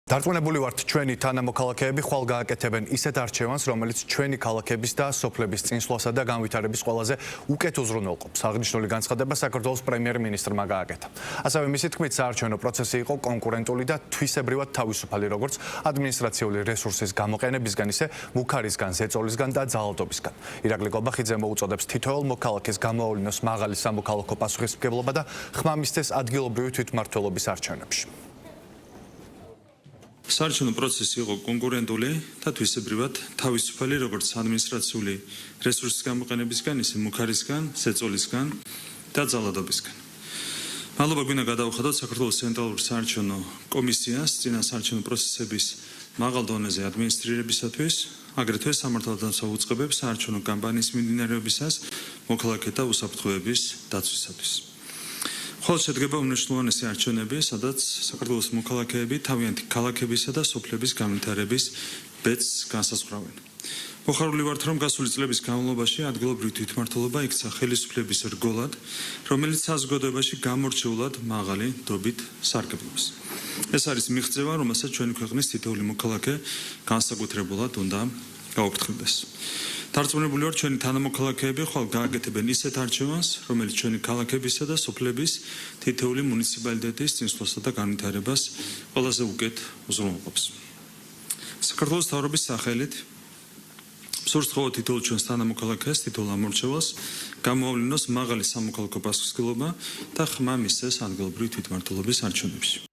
დარწმუნებული ვართ, ჩვენი თანამოქალაქეები ხვალ გააკეთებენ ისეთ არჩევანს, რომელიც ჩვენი ქალაქების და სოფლების წინსვლასა და განვითარების ყველაზე უკეთ უზრუნველყოფს. აღნიშნული განცხადება საქართველოს პრემიერ-მინისტრმა გააკეთა. ასევე მისი თქმით, საარჩევნო პროცესი იყო კონკურენტული და თვისებრივად თავისუფალი, როგორც ადმინისტრაციული რესურსის გამოყენებისგან, ისე მუქარისგან, ზეწოლისგან და ძალადობისგან. ირაკლი კობახიძე მოუწოდებს თითოეულ მოქალაქეს გამოავლინოს მაღალი სამოქალაქო პასუხისმგებლობა და ხმა მისცეს ადგილობრივი თვითმმართველობის არჩევნებში. საარჩევნო პროცესი იყო კონკურენტული და თვისებრივად თავისუფალი, როგორც ადმინისტრაციული რესურსის გამოყენებისგან, ისე მუქარისგან, ზეწოლისგან და ძალადობისგან. მადლობა გვინდა გადავხადოთ საქართველოს ცენტრალურ საარჩევნო კომისიას წინა საარჩევნო პროცესების მაღალ დონეზე ადმინისტრირებისათვის, აგრეთვე სამართალდამცავ უწყებებს საარჩევნო კამპანიის მიმდინარეობისას მოქალაქეთა უსაფრთხოების დაცვისათვის. ხოლო შედგება უმნიშვნელოვანესი არჩევნები, სადაც საქართველოს მოქალაქეები თავიანთი ქალაქებისა და სოფლების განვითარების ბედს განსაზღვრავენ. მოხარული ვართ, რომ გასული წლების განმავლობაში ადგილობრივი თვითმმართველობა იქცა ხელისუფლების რგოლად, რომელიც საზოგადოებაში გამორჩეულად მაღალი დობით სარგებლობს. ეს არის მიღწევა, რომელსაც ჩვენი ქვეყნის თითოეული მოქალაქე განსაკუთრებულად უნდა გაუფრთხილდეს. დარწმუნებული ვარ, ჩვენი თანამოქალაქეები ხვალ გააკეთებენ ისეთ არჩევანს, რომელიც ჩვენი ქალაქებისა და სოფლების თითოეული მუნიციპალიტეტის წინსვლასა და განვითარებას ყველაზე უკეთ უზრუნველყოფს. საქართველოს მთავრობის სახელით მსურს თხოვოთ თითოეულ ჩვენს თანამოქალაქეს, თითოეულ ამორჩევალს გამოავლინოს მაღალი სამოქალაქო პასუხისმგებლობა და ხმა მისცეს ადგილობრივი თვითმმართველობის არჩევნებში.